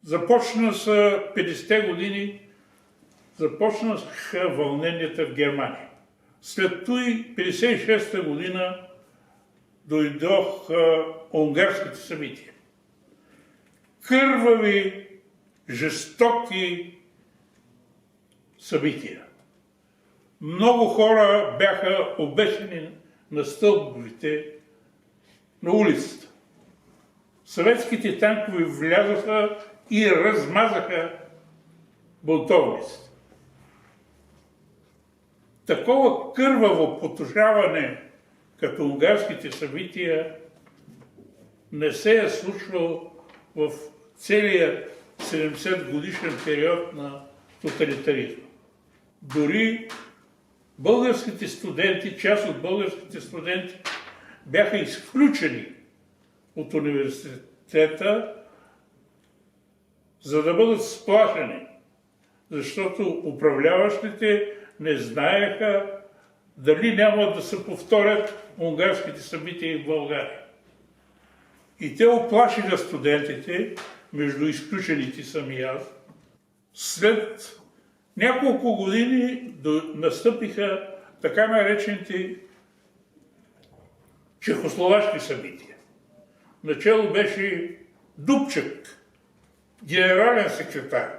Започна с 50-те години, започнаха вълненията в Германия. След това 56-та година дойдоха унгарските събития. Кървави, жестоки събития. Много хора бяха обесени на стълбовете на улицата. Съветските танкове влязоха и размазаха бунтовниците. Такова кърваво потушаване, като унгарските събития, не се е случвало в целия 70 годишен период на тоталитаризма. Дори българските студенти, част от българските студенти бяха изключени от университета, за да бъдат сплашени, защото управляващите не знаеха дали няма да се повторят унгарските събития в България. И те оплашиха студентите, между изключените съм и аз. След няколко години настъпиха така наречените чехословашки събития. Начало беше Дубчек, генерален секретар,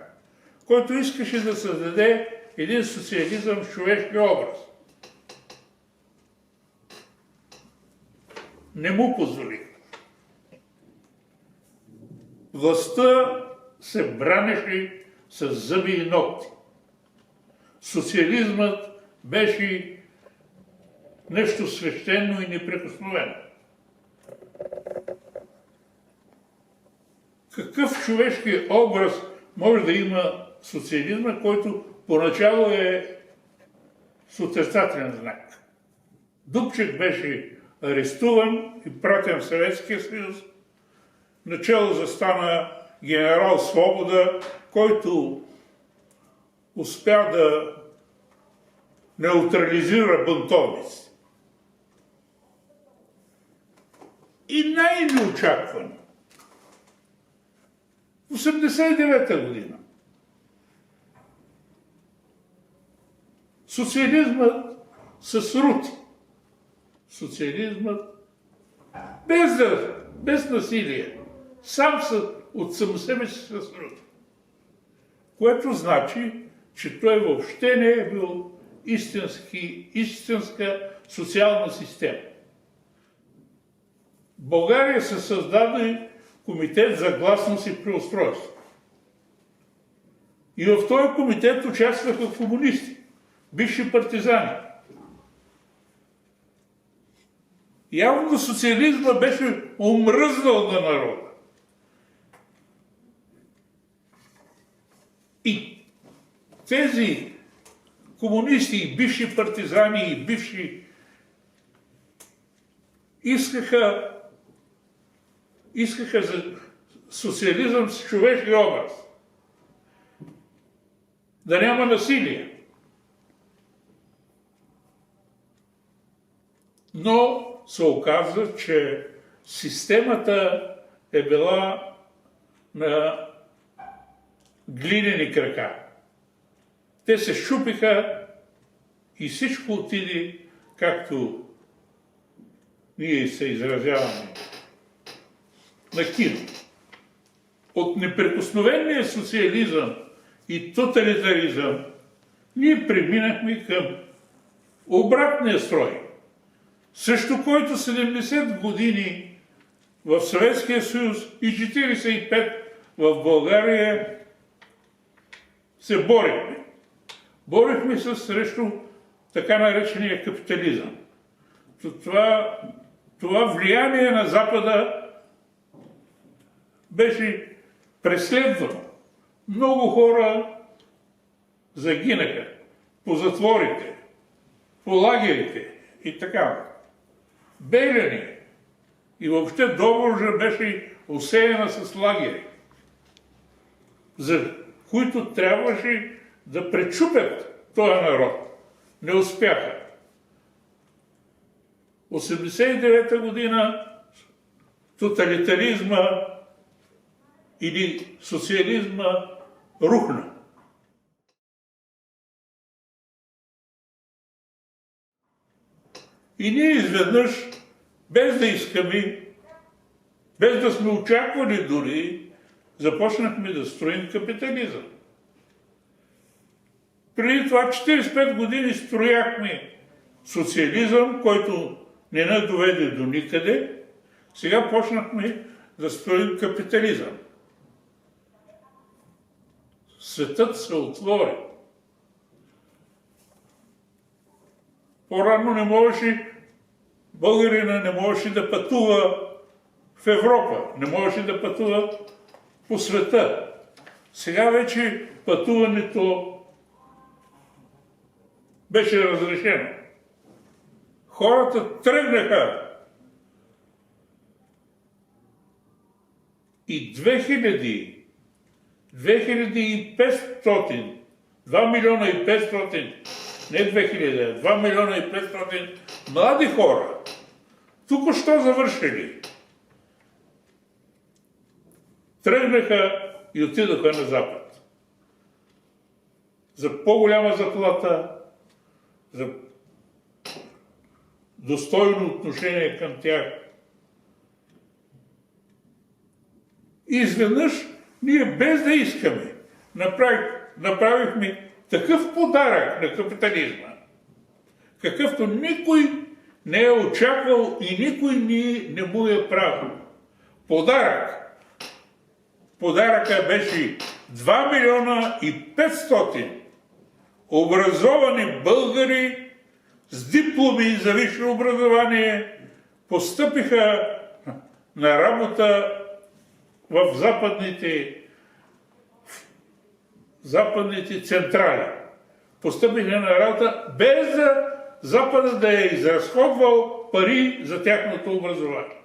който искаше да създаде един социализъм в човешки образ. Не му позволи. Властта се бранеше с зъби и ногти. Социализмът беше нещо свещено и неприкосновено. Какъв човешки образ може да има социализма, който поначало е с отрицателен знак? Дубчек беше арестуван и пратен в Съветския съюз. Начало застана генерал Свобода, който успя да неутрализира бунтовници. И най-неочаквано, в 1989 година, социализмът се срути. Социализмът без насилие, от само себе си се срути. Което значи, че той въобще не е бил истинска социална система. В България се създаде комитет за гласност и преустройство. И в този комитет участваха комунисти, бивши партизани. Явно социализма беше омръзнал на народа. И тези комунисти, бивши партизани и бивши искаха за социализъм с човешки образ. Да няма насилие. Но се оказа, че системата е била на глинени крака. Те се щупиха и всичко отиде, както ние се изразяваме, на кино. От неприкосновения социализъм и тоталитаризъм ние преминахме към обратния строй, срещу който 70 години в Съветския съюз и 45 в България се борихме. Борихме се срещу така наречения капитализъм. Това влияние на Запада беше преследвано. Много хора загинаха по затворите, по лагерите и така. Белени и въобще Добруджа беше осеяна с лагери, за които трябваше да пречупят този народ. Не успяха. 1989 година тоталитаризма или социализма рухна. И ние изведнъж, без да искаме, без да сме очаквали дори, започнахме да строим капитализъм. Преди това 45 години строяхме социализъм, който не ни доведе до никъде. Сега почнахме да строим капитализъм. Светът се отвори. По-рано не можеше, българина не можеше да пътува в Европа, не можеше да пътува по света. Сега вече пътуването беше разрешено. Хората тръгнаха и 2500, 2 милиона и 500, не 2000, 2 милиона и 500 млади хора, тук що завършили, тръгнаха и отидоха на Запад. За по-голяма заплата, за достойно отношение към тях. И изведнъж ние без да искаме направихме такъв подарък на капитализма, какъвто никой не е очаквал и никой не му е правил. Подарък. Подаръка беше 2 милиона и 500 образовани българи с дипломи за висше образование постъпиха на работа в западните централи. Постъпиха на работа без да Запада да е изразходвал пари за тяхното образование.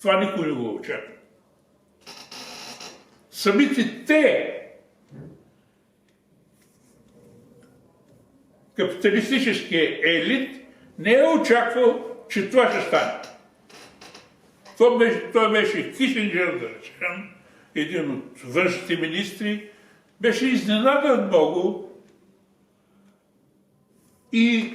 Това никой не го очаква. Самите те, капиталистическия елит, не е очаквал, че това ще стане. Той беше Кисинджер, да речем, един от външните министри, беше изненадан много и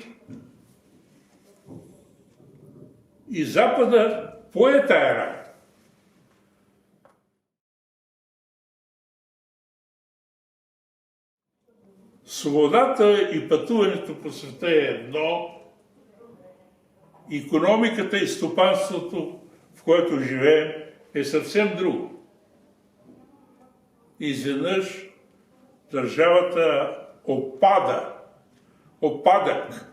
Запада пое тая работа. Свободата и пътуването по света е едно, икономиката и стопанството, в което живеем, е съвсем друго. Изведнъж държавата опадък.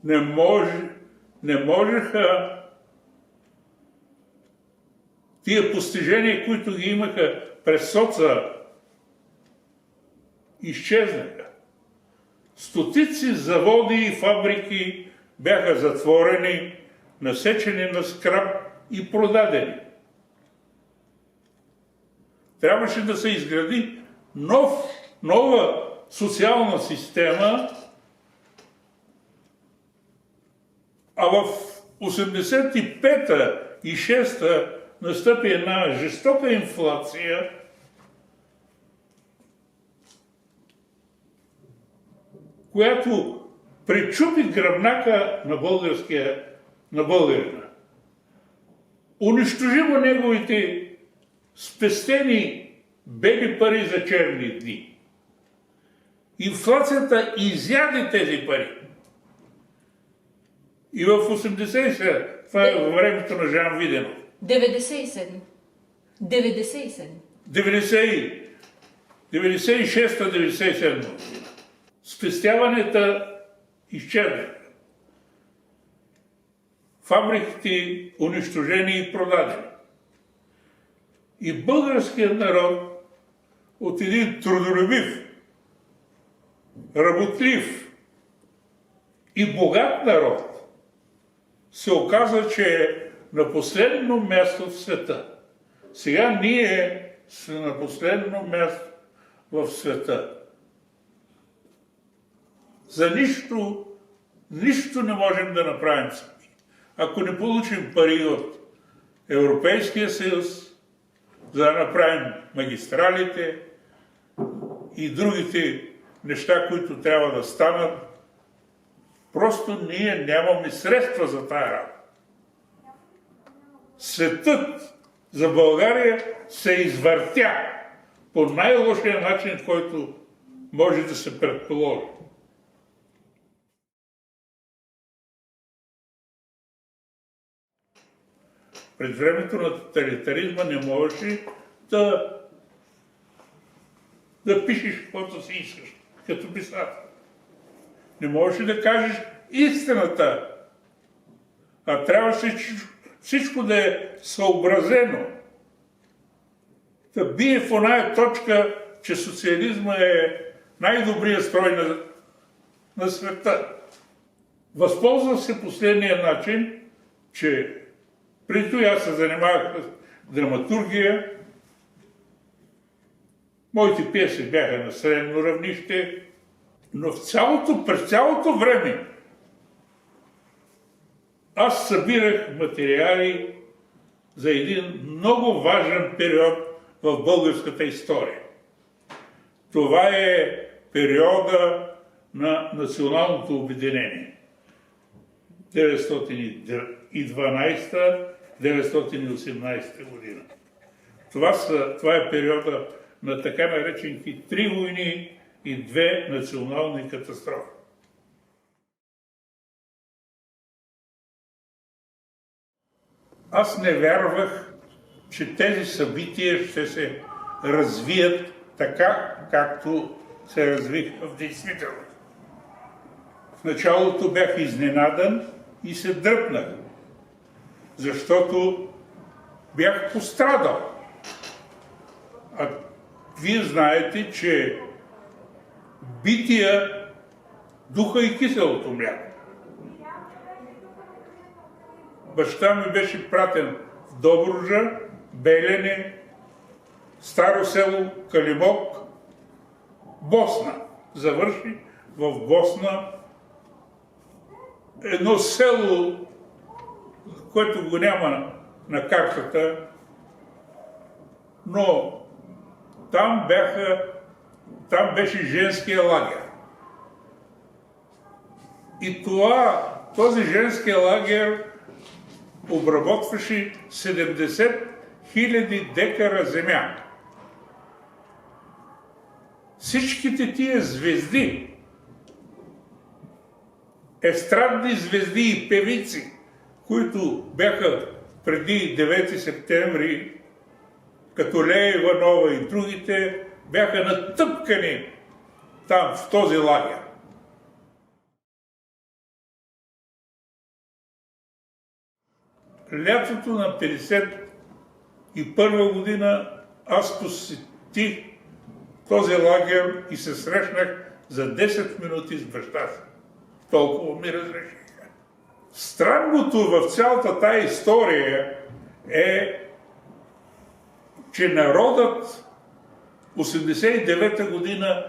Не можеха тия постижения, които ги имаха през соца, изчезнаха. Стотици заводи и фабрики бяха затворени, насечени на скрап и продадени. Трябваше да се изгради нова социална система, а в 85-та и 6-та настъпи една жестока инфлация, която пречупи гръбнака на българина. Унищожи му неговите спестени бели пари за черни дни. Инфлацията изяде тези пари. И в 87, това е във времето на Жан Виденов. 96-та, 96-та, година. Спестяванията изчезнаха. Фабриките унищожени и продадени. И българският народ от един трудолюбив, работлив и богат народ се оказа, че е на последно място в света. Сега ние сме на последно място в света. За нищо не можем да направим сами. Ако не получим пари от Европейския съюз, за да направим магистралите и другите неща, които трябва да станат. Просто ние нямаме средства за тая работа. Светът за България се извъртя по най-лошия начин, който може да се предположи. Пред времето на тоталитаризма не можеш да пишеш каквото си искаш, като писател. Не можеш да кажеш истината, а трябваше всичко да е съобразено. Да бие в оная точка, че социализма е най-добрият строй на света. Възползвах се последния начин, че преди това аз се занимавах с драматургия. Моите пиеси бяха на средно равнище, но през цялото време аз събирах материали за един много важен период в българската история. Това е периода на националното обединение. 1912-1918 година. Това е периода на така наречените 3 войни и 2 национални катастрофи. Аз не вярвах, че тези събития ще се развият така, както се развиха в действителност. В началото бях изненадан и се дръпнах, защото бях пострадал. А вие знаете, че бития духа и киселото мляко. Баща ми беше пратен в Добруджа, Белене, Старо село, Калимок, Босна. Завърши в Босна едно село, което го няма на картата, но там беше женския лагер. И този женски лагер обработваше 70 000 декара земя. Всичките тия звезди, естрадни звезди и певици, които бяха преди 9 септември, като Лея Иванова и другите, бяха натъпкани там, в този лагер. Лятото на 1951 година аз посетих този лагер и се срещнах за 10 минути с баща си. Толкова ми разрешиха. Странното в цялата тая история е, че народът 1989 година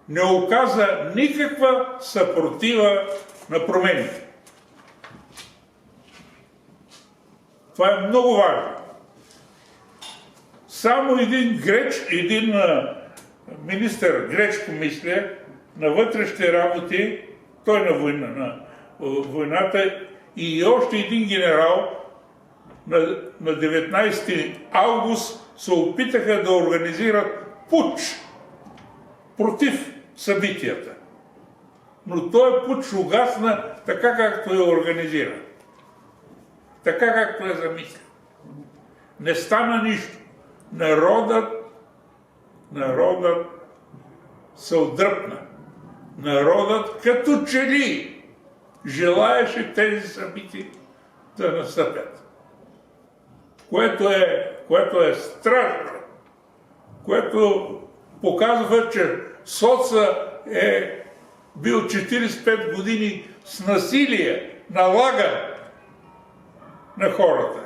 не оказа никаква съпротива на промените. Това е много важно. Само един министър Гречко, мисля, на вътрешните работи, той на войната, и още един генерал на 19 август се опитаха да организират пуч против събитията. Но този пуч угасна така, както е организиран. Така, както е замислен. Не стана нищо. Народът се отдръпна. Народът като че ли желаеше тези събития да настъпят. Което е страшно. Което показва, че соца е бил 45 години с насилие, налаган на хората.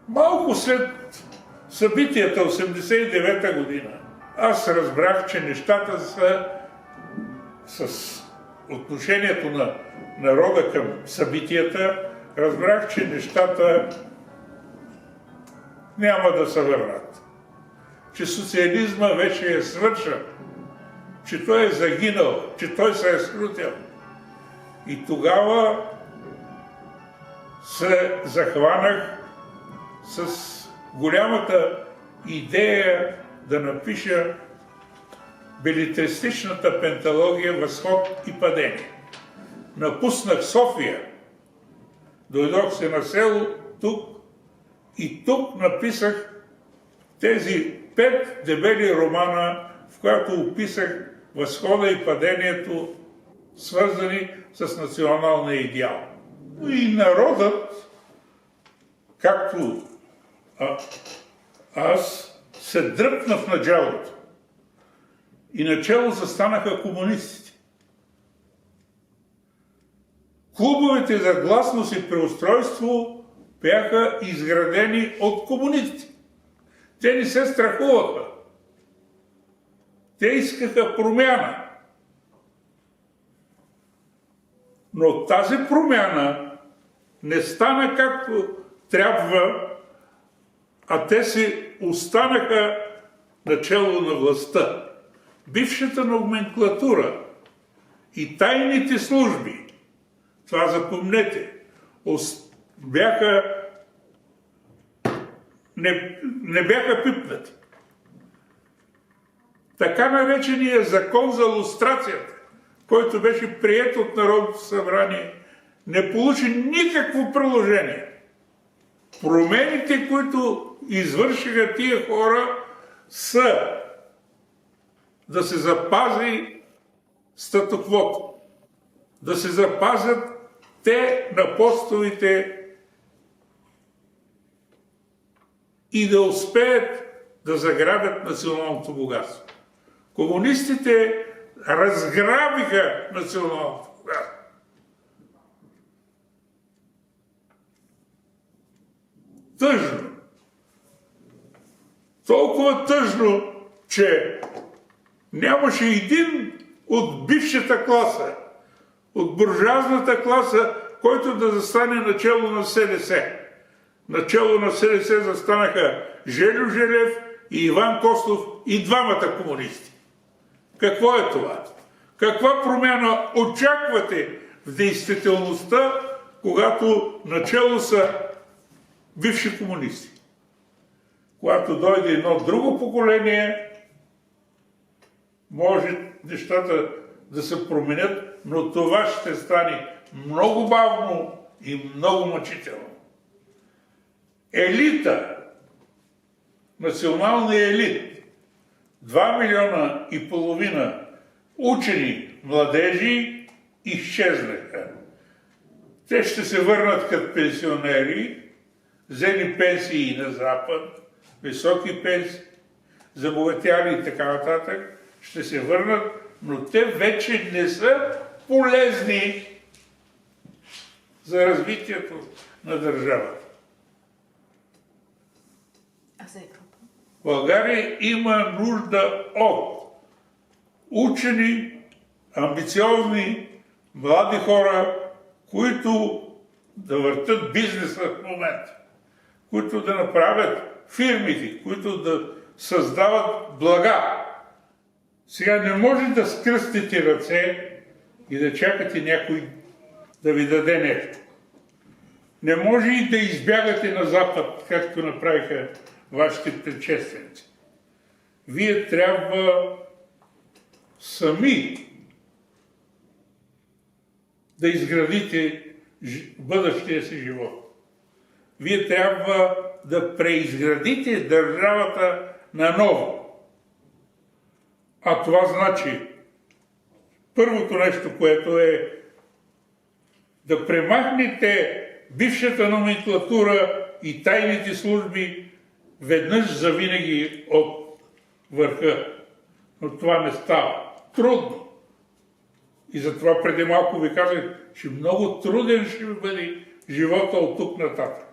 Малко след събитията 1989 година, аз разбрах, че нещата са с отношението на народа към събитията, разбрах, че нещата няма да се върнат. Че социализма вече е свършен, че той е загинал, че той се е срутил. И тогава се захванах с голямата идея да напиша белетристичната пенталогия „Възход и падение“. Напуснах София, дойдох се на село тук и тук написах тези 5 дебели романа, в които описах възхода и падението, свързани с националния идеал. И народът, както аз, се дръпна в началото. И начало застанаха комунистите. Клубовете за гласност и преустройство бяха изградени от комунистите. Те не се страхуваха. Те искаха промяна. Но тази промяна не стана както трябва, а те си останаха начало на властта. Бившата номенклатура и тайните служби, това запомнете, не бяха пипнати. Така наречения закон за лустрацията, който беше приет от Народното събрание, не получи никакво приложение. Промените, които извършиха тия хора, са да се запази статуквото, да се запазят те на постовите и да успеят да заграбят националното богатство. Комунистите разграбиха националното богатство. Тъжно. Толкова тъжно, че нямаше един от бившата класа, от буржуазната класа, който да застане начело на СДС. Начело на СДС застанаха Желю Желев и Иван Костов и двамата комунисти. Какво е това? Каква промяна очаквате в действителността, когато начело са бивши комунисти? Когато дойде едно друго поколение, може нещата да се променят, но това ще стане много бавно и много мъчително. Елита, националният елит, 2,5 милиона учени младежи изчезнаха. Те ще се върнат като пенсионери, взели пенсии на Запад, високи пенсии, забогатяли и така нататък, ще се върнат, но те вече не са полезни за развитието на държавата. България има нужда от учени, амбициозни, млади хора, които да въртат бизнеса в момента, които да направят фирмите, които да създават блага. Сега не може да скръстите ръце и да чакате някой да ви даде нещо. Не може и да избягате на Запад, както направиха вашите предшественици. Вие трябва сами да изградите бъдещия си живот. Вие трябва да преизградите държавата наново. А това значи, първото нещо, което е да премахнете бившата номенклатура и тайните служби веднъж завинаги от върха. Но това не става. Трудно. И затова преди малко ви казах, че много труден ще бъде живота от тук нататък.